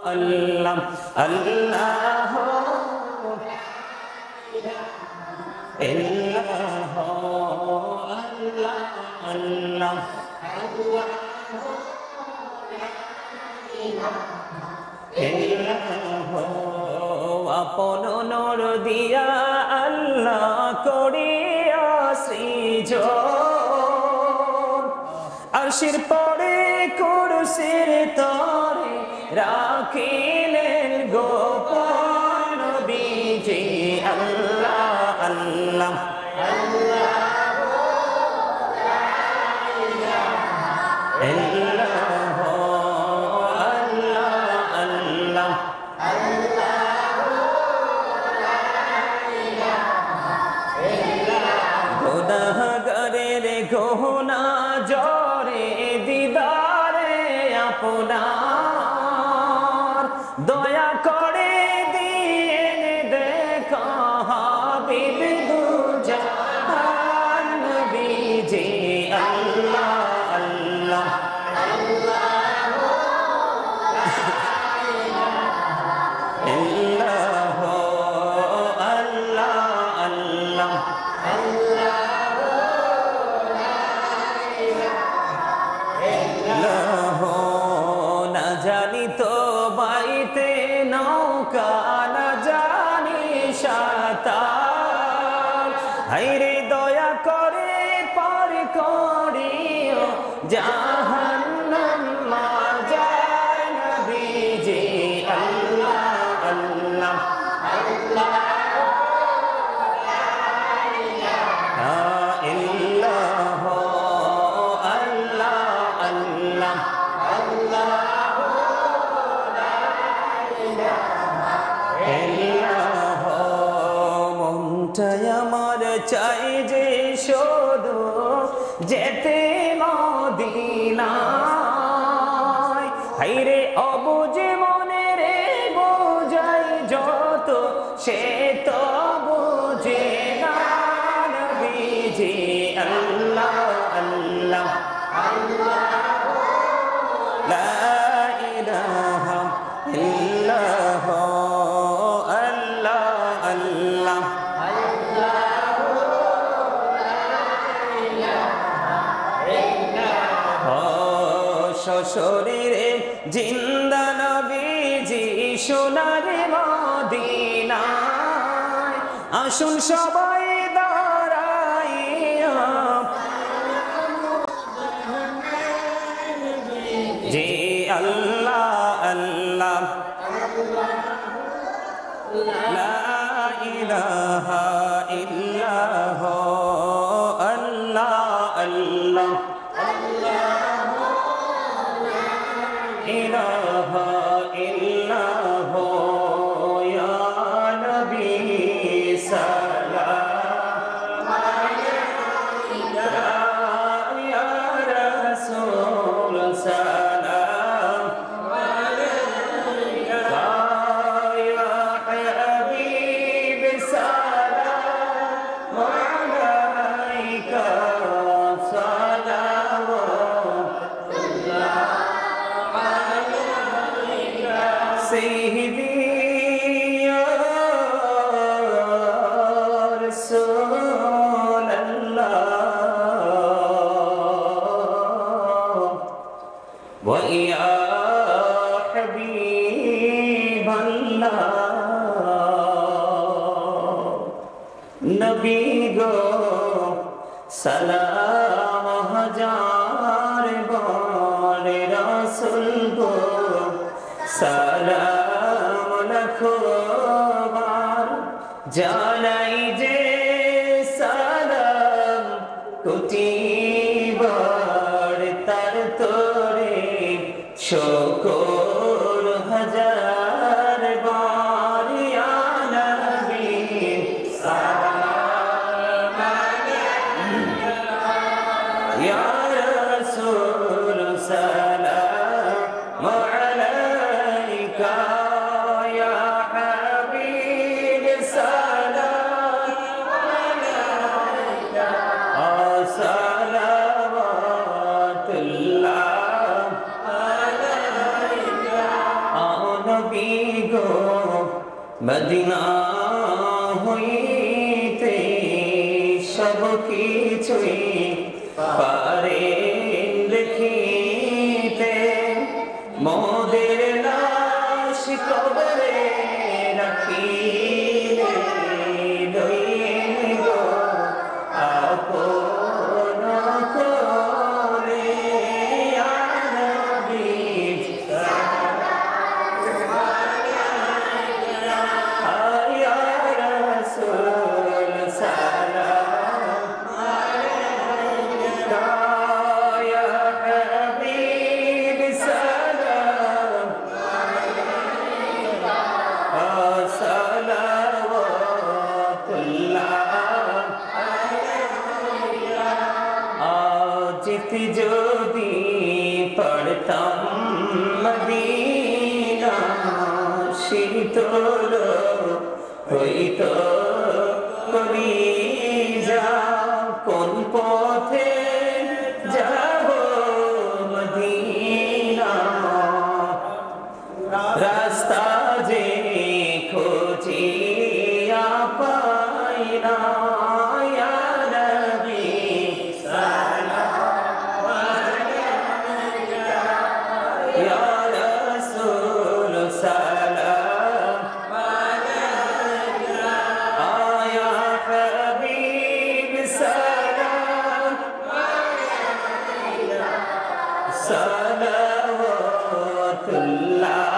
আল্লাহ আল্লাহ ইল্লাল্লাহ আল্লাহ আল্লাহ আপন নূর দিয়া আল্লাহ করিয়া সৃজন আরশের পরে কুরসির তরে রাখিলেন গোপন নবীজি আল্লাহ আল্লাহ গহনা জরে দিদারে আপনার দয়া করে দিয়ে দেখা হাবিব দুজাহান নবীজি আল্লাহ আল্লাহ ইল্লাল্লাহ আল্লাহ আল্লাহ জানি তো বাইতে নৌকা না জানি সাঁতার হায়রে দয়া করে পার করিও জাহান্নাম মাজার নবীজি আল্লাহ আল্লাহ আল্লাহ ইল্লাল্লাহ আল্লাহ আল্লাহ আমার চাই যে শুধু যেতে মদিনায় হায়রে অবুঝে মনে রে বোঝাই যত সে তো বুঝে না নবীজি আল্লাহ আল্লাহ আল্লাহ লা ইলাহা ইল্লাল্লাহ আল্লাহ আল্লাহ শরীরে জিন্দা নবীজি সোনার মদিনায় আসুন সবাই দাঁড়াইয়া জি আল্লাহ আল্লাহ লা ইলাহা ইল্লাল্লাহ আল্লাহ আল্লাহ ইলাহা ইল্লাল্লাহ ইয়া নবী সালাম আলাইকা ইয়া রাসূল সালাম আলাইকা ইয়া হাবিব সালাম আলাইকা سيدي يا رسول الله ويا حبيب الله نبي گو سلام हजार बार रसूल गो সালাম লাখো বার জানাই যে সালাম কোটি বার তার তোরে শুকর হাজার বার ইয়া নবী সালাম আলাইকা ইয়া রাসূল সালাম আলাইকা ইয়া হাবিব সালাম আলাইকা সালাওয়াতুল্লাহ আলাইকা গো মদিনা হইতে সব কিছুই পারে দেখিতে মোদের লাশ কবরে রাখিলে লইলেন গো আপন করে ইয়া নবী ইয়া রাসূল সালাম আলাইকা ইয়া হাবিব সালাম জিত যদি পড়তাম মদিনা শীতল হইত কলিজা কোন পথে যাব মদিনা রাস্তা যে খোঁজিয়া পাই না ইয়া নবী সালাম আলাইকা ইয়া রাসূল সালাম আলাইকা ইয়া হাবিব সালাম আলাইকা সালাওয়াতুল্লাহ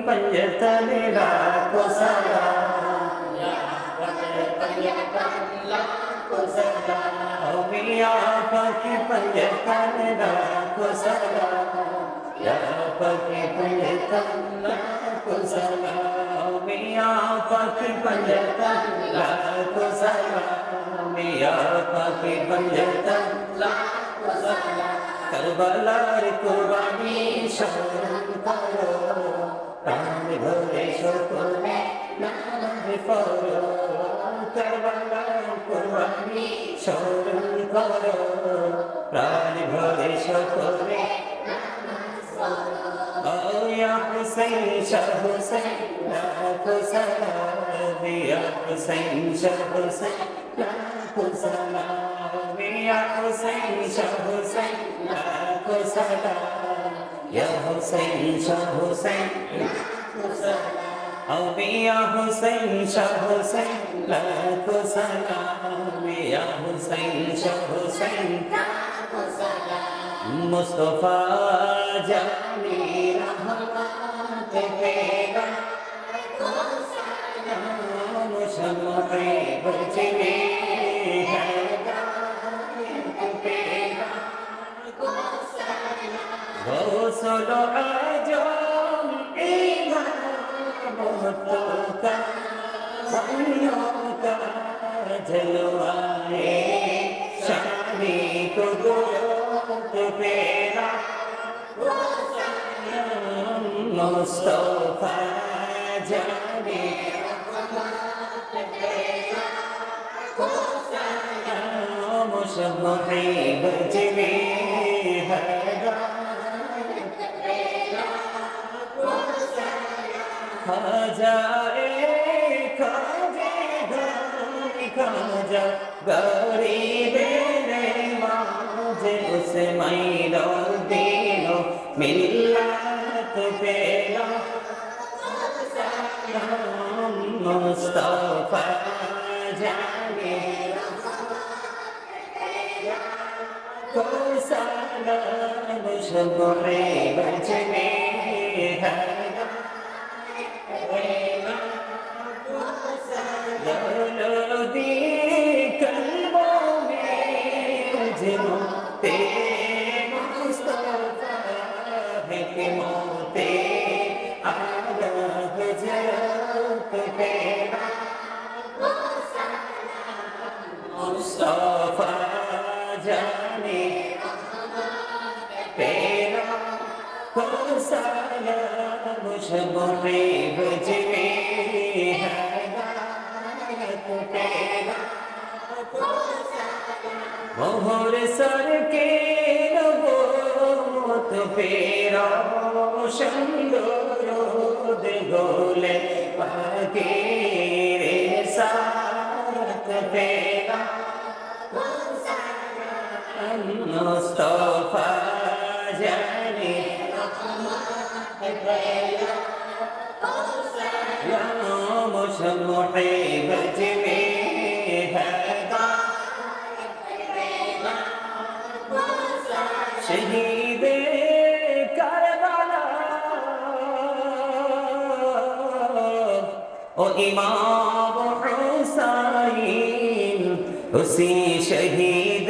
पंजतने लाखो सलाम या पंजतने लाखो सलाम मियां पाकी पंजतने लाखो सलाम या पाकी पंजतने लाखो सलाम मियां पाकी पंजतने लाखो सलाम मियां पाकी पंजतने लाखो सलाम करबलार कुर्बानी शरण करो प्राण भरे शोकने नाम फरो करबलार कुर्बानी शरण करो प्राण भरे शोकने ओ या हुसैन शाह हुसैन लाखो सलाम या हुसैन शाह हुसैन लाखो सलाम या हुसैन शाह हुसैन लाखो सलाम या हुसैन शाह हुसैन लाखो सलाम या हुसैन शाह हुसैन लाखो सलाम या हुसैन शाह हुसैन लाखो सलाम मुस्तफा जानी रहमत पेगा को सलाम शम्मे बजने सोलो आजम इमाम का बनियों का जलवाए शानी को गोद पेरा मुस्तफा जाने मुशम्मे बजने खाजा गरीबे नवाज़ उसे मैलो दीनो मिल्लत पेला मुस्तफा जाने को सलाम शम्मे बजने है मुस्तफा जाने तेरा को सलाम शम्मे बजने है तेरा मोहर सर के पे रोशन दुरूद गोले फकीर साथ पे मुस्तफा जाने या मुशम्मिब जिमे शहीद करबला ओ इमाम हुसैन उसी शहीद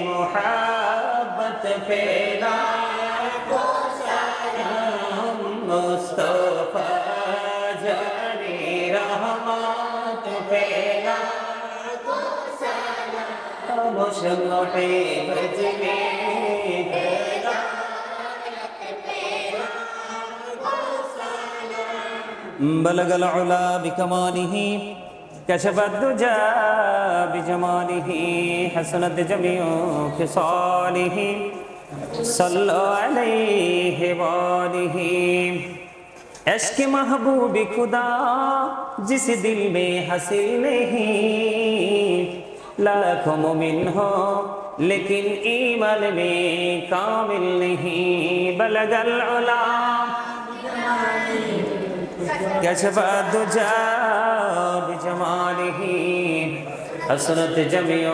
मोहब्बत पे मुस्तफा जाने रहमत पे मुशम्मिब जिमे بلغ العلا بكماله كشف الدجى بجماله حسنت جميع خصاله صلوا عليه وآله عشق محبوب खुदा जिस दिल में हासिल नहीं लाखों मोमिन हो लेकिन ईमान में कामिल नहीं बलगल उला كشف الدجى بجماله حسنت جميع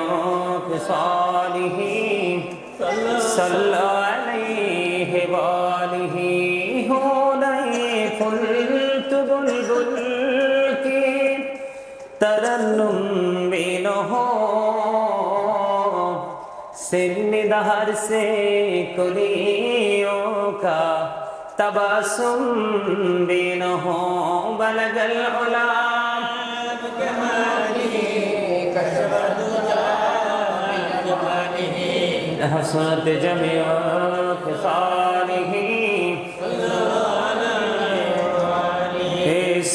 خصاله صلى عليه وآله قلت بلبل की तरन्नुम बिनह सिन्निदहर से कुलियों का तबसुम बिनह बलगल उला हसनत जमीअ खिसालिही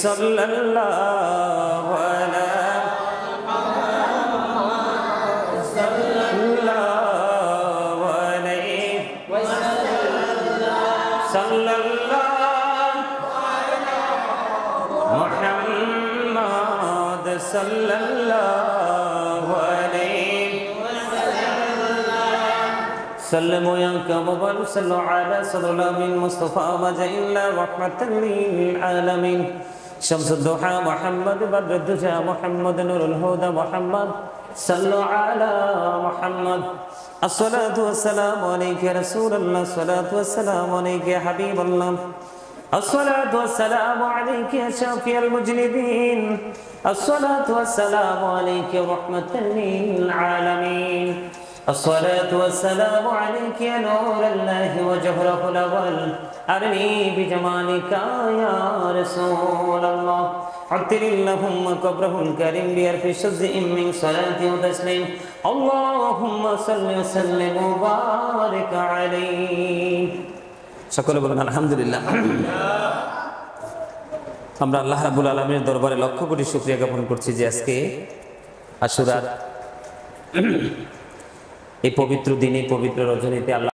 सल्लल्लाहु सल्लल्लाहु अलैहि वसल्लम या कमल सल्लल्लाहु अलैहि वसल्लम मुस्तफा वजइल्ला रहमतल लिल आलमीन शम्सुद्दुहा मुहम्मद बद्रुद्दुजा मुहम्मद नूरुल हुदा मुहम्मद सल्लल्लाहु अला मुहम्मद अस्सलातु वस्सलामु अलैका या रसूलल्लाह अस्सलातु वस्सलामु अलैका या हबीबल्लाह अस्सलातु वस्सलामु अलैका या शाफिअल मुजनिबीन अस्सलातु वस्सलामु अलैका रहमतल लिल आलमीन अस्सलातु वस्सलामु अलैका या नूरल्लाहि व जहरहुल अव्वल अरनी बिजमालिका या रसूलल्लाह अतिरिल्लहुम्म कब्रहुल करीम बिअरफि शुज़्ज़िन मिन सलाति व तस्लीम अल्लाहुम्मा सल्लि व सल्लिम व बारिक अलैहि সকলে বলেন আলহামদুলিল্লাহ। আমরা আল্লাহ রাব্বুল আলামিনের দরবারে লক্ষ কোটি শুকরিয়া জ্ঞাপন করছি যে আজকে আশুরার এই পবিত্র দিনে পবিত্র রজনীতে আল্লাহ